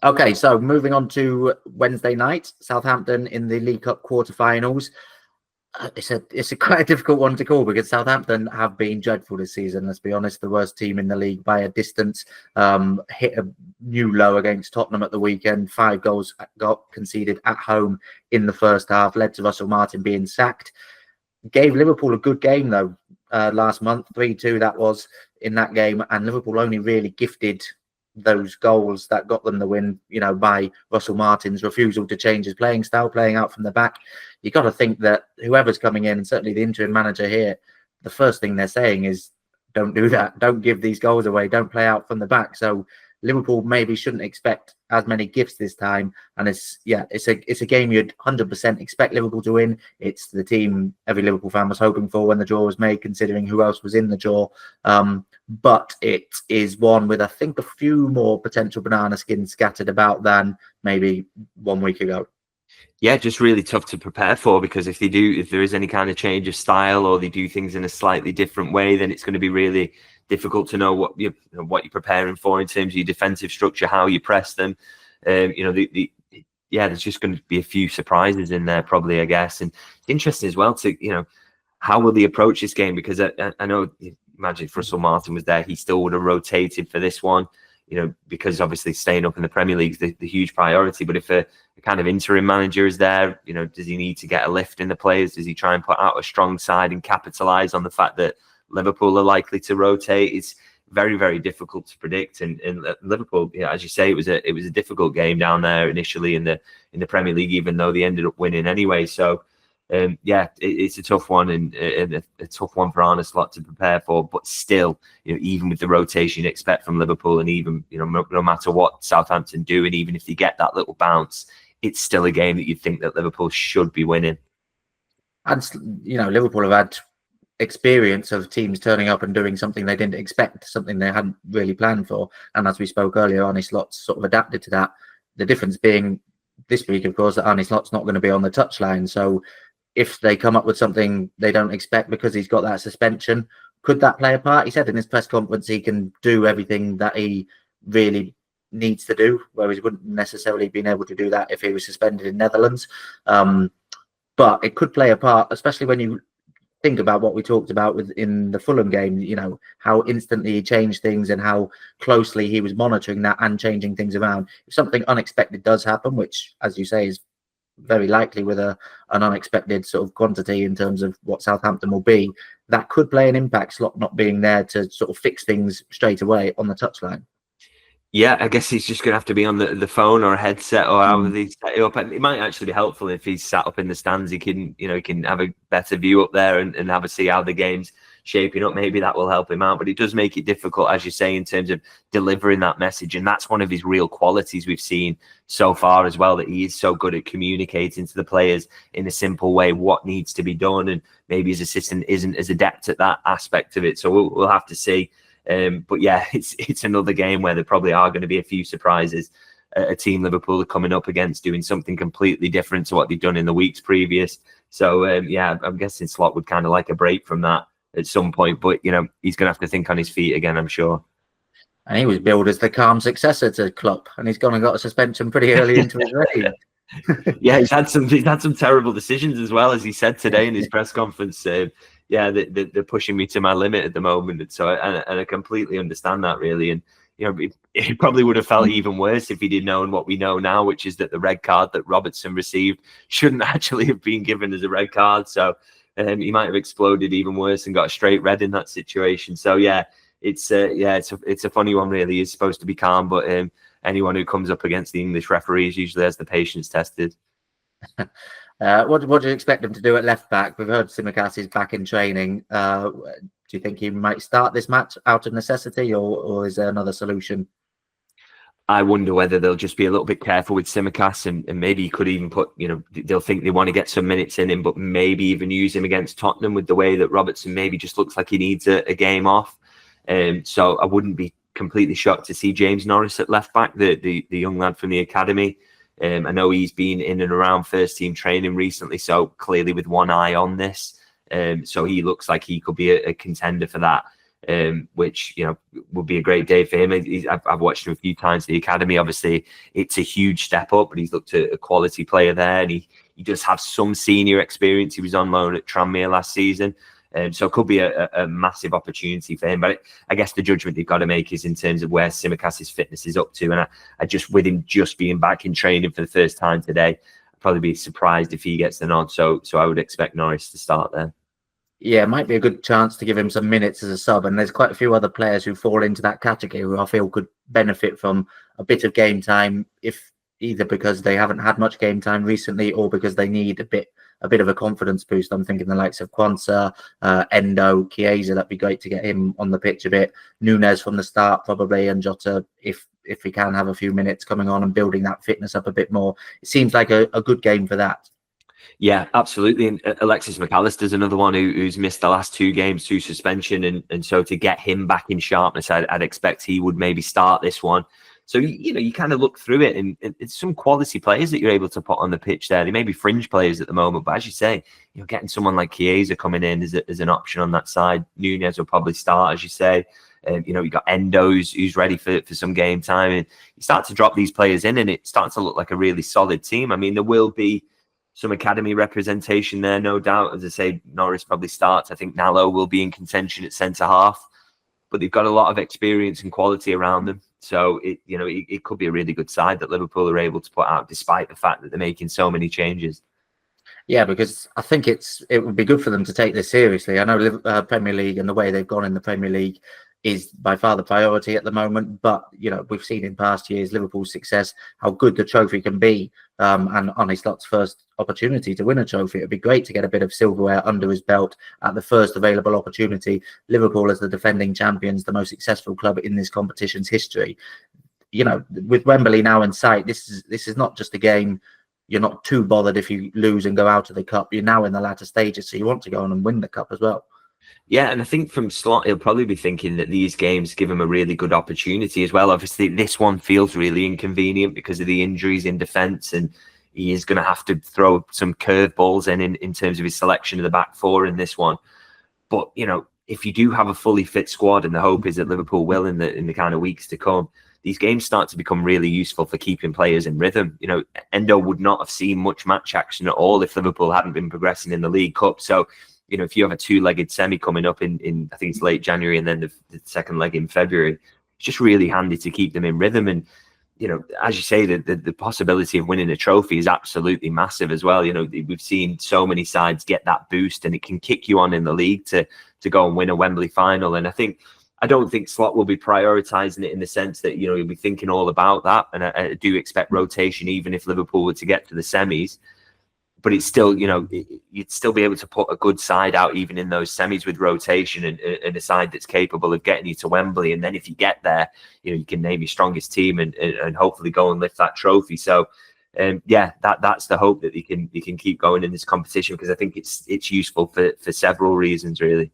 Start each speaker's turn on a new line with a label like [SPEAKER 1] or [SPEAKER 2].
[SPEAKER 1] Okay, so moving on to Wednesday night, Southampton in the League Cup quarterfinals. It's a quite a difficult one to call because Southampton have been dreadful this season. Let's be honest, the worst team in the league by a distance. Hit a new low against Tottenham at the weekend. 5 goals got conceded at home in the first half, led to Russell Martin being sacked. Gave Liverpool a good game though last month, 3-2 that was in that game, and Liverpool only really gifted those goals that got them the win, by Russell Martin's refusal to change his playing style, playing out from the back. You got to think that whoever's coming in, and certainly the interim manager here, the first thing they're saying is, don't do that. Don't give these goals away. Don't play out from the back. So Liverpool maybe shouldn't expect as many gifts this time. And it's a game you'd 100% expect Liverpool to win. It's the team every Liverpool fan was hoping for when the draw was made, considering who else was in the draw. But it is one with, I think, a few more potential banana skins scattered about than maybe 1 week ago.
[SPEAKER 2] Yeah, just really tough to prepare for, because if there is any kind of change of style or they do things in a slightly different way, then it's going to be really difficult to know what you're preparing for in terms of your defensive structure, how you press them. There's just going to be a few surprises in there probably, I guess. And it's interesting as well to, how will they approach this game? Because I know, imagine if Russell Martin was there, he still would have rotated for this one, because obviously staying up in the Premier League is the huge priority. But if a kind of interim manager is there, does he need to get a lift in the players? Does he try and put out a strong side and capitalise on the fact that Liverpool are likely to rotate? It's very, very difficult to predict. And Liverpool, as you say, it was a difficult game down there initially in the Premier League, even though they ended up winning anyway. So it's a tough one, and a tough one for Arne Slot to prepare for. But still, even with the rotation you expect from Liverpool, and even no matter what Southampton do, and even if they get that little bounce, it's still a game that you think that Liverpool should be winning.
[SPEAKER 1] And Liverpool have had experience of teams turning up and doing something they didn't expect, something they hadn't really planned for. And as we spoke earlier, Arne Slot's sort of adapted to that. The difference being this week, of course, that Arne Slot's not going to be on the touchline. So if they come up with something they don't expect because he's got that suspension, could that play a part? He said in his press conference he can do everything that he really needs to do, whereas he wouldn't necessarily been able to do that if he was suspended in Netherlands. But it could play a part, especially when you think about what we talked about in the Fulham game, how instantly he changed things and how closely he was monitoring that and changing things around. If something unexpected does happen, which, as you say, is very likely with an unexpected sort of quantity in terms of what Southampton will be, that could play an impact, Slot not being there to sort of fix things straight away on the touchline.
[SPEAKER 2] Yeah, I guess he's just going to have to be on the phone or a headset or however they set it up. And it might actually be helpful if he's sat up in the stands. He can have a better view up there and have a see how the game's shaping up. Maybe that will help him out. But it does make it difficult, as you say, in terms of delivering that message. And that's one of his real qualities we've seen so far as well, that he is so good at communicating to the players in a simple way what needs to be done. And maybe his assistant isn't as adept at that aspect of it. So we'll have to see. But yeah, it's another game where there probably are going to be a few surprises. A team Liverpool are coming up against doing something completely different to what they've done in the weeks previous. So I'm guessing Slot would kind of like a break from that at some point. But he's going to have to think on his feet again, I'm sure.
[SPEAKER 1] And he was billed as the calm successor to Klopp, and he's gone and got a suspension pretty early into his reign.
[SPEAKER 2] Yeah, he's had some terrible decisions as well, as he said today in his press conference. They're pushing me to my limit at the moment. And so I completely understand that, really. And, he probably would have felt even worse if he did know what we know now, which is that the red card that Robertson received shouldn't actually have been given as a red card. So he might have exploded even worse and got a straight red in that situation. So, it's a funny one, really. He's supposed to be calm, but anyone who comes up against the English referees usually has the patience tested.
[SPEAKER 1] What do you expect him to do at left back? We've heard Tsimikas is back in training. Do you think he might start this match out of necessity, or is there another solution?
[SPEAKER 2] I wonder whether they'll just be a little bit careful with Tsimikas, and maybe he could even put, they'll think they want to get some minutes in him, but maybe even use him against Tottenham with the way that Robertson maybe just looks like he needs a game off. So I wouldn't be completely shocked to see James Norris at left back, the young lad from the academy. I know he's been in and around first team training recently, so clearly with one eye on this. So he looks like he could be a contender for that. which would be a great day for him. I've watched him a few times at the academy. Obviously, it's a huge step up, but he's looked at a quality player there, and he does have some senior experience. He was on loan at Tranmere last season. So it could be a massive opportunity for him. But I guess the judgment they've got to make is in terms of where Tsimikas' fitness is up to. And I just, with him just being back in training for the first time today, I'd probably be surprised if he gets the nod. So I would expect Norris to start there.
[SPEAKER 1] Yeah, it might be a good chance to give him some minutes as a sub. And there's quite a few other players who fall into that category who I feel could benefit from a bit of game time, if either because they haven't had much game time recently or because they need a bit of a confidence boost. I'm thinking the likes of Kwanzaa, Endo, Chiesa. That'd be great to get him on the pitch a bit. Nunes from the start probably, and Jota if he can have a few minutes coming on and building that fitness up a bit more. It seems like a good game for that.
[SPEAKER 2] Yeah, absolutely. And Alexis McAllister's another one who's missed the last 2 games through suspension, and so to get him back in sharpness, I'd expect he would maybe start this one. So, you kind of look through it, and it's some quality players that you're able to put on the pitch there. They may be fringe players at the moment, but as you say, getting someone like Chiesa coming in is an option on that side. Nunes will probably start, as you say. You've got Endo who's ready for some game time, and you start to drop these players in, and it starts to look like a really solid team. I mean, there will be some academy representation there, no doubt. As I say, Norris probably starts. I think Nallo will be in contention at centre-half, but they've got a lot of experience and quality around them. So it could be a really good side that Liverpool are able to put out, despite the fact that they're making so many changes.
[SPEAKER 1] Yeah, because I think it would be good for them to take this seriously. I know Premier League and the way they've gone in the Premier League is by far the priority at the moment. But, we've seen in past years Liverpool's success, how good the trophy can be. And Arne Slot's first opportunity to win a trophy, it'd be great to get a bit of silverware under his belt at the first available opportunity. Liverpool, as the defending champions, the most successful club in this competition's history. With Wembley now in sight, this is not just a game. You're not too bothered if you lose and go out of the cup. You're now in the latter stages, so you want to go on and win the cup as well.
[SPEAKER 2] Yeah, and I think from Slot, he'll probably be thinking that these games give him a really good opportunity as well. Obviously, this one feels really inconvenient because of the injuries in defence, and he is going to have to throw some curveballs in terms of his selection of the back four in this one. But, if you do have a fully fit squad, and the hope is that Liverpool will in the kind of weeks to come, these games start to become really useful for keeping players in rhythm. Endo would not have seen much match action at all if Liverpool hadn't been progressing in the League Cup. So, if you have a 2-legged semi coming up in I think it's late January, and then the second leg in February, it's just really handy to keep them in rhythm. And, as you say, the possibility of winning a trophy is absolutely massive as well. We've seen so many sides get that boost, and it can kick you on in the league to go and win a Wembley final. And I don't think Slot will be prioritising it in the sense that, he'll be thinking all about that. And I do expect rotation, even if Liverpool were to get to the semis. But it's still, you'd still be able to put a good side out even in those semis with rotation, and a side that's capable of getting you to Wembley. And then if you get there, you can name your strongest team and hopefully go and lift that trophy. So, that's the hope, that they can keep going in this competition, because I think it's useful for several reasons, really.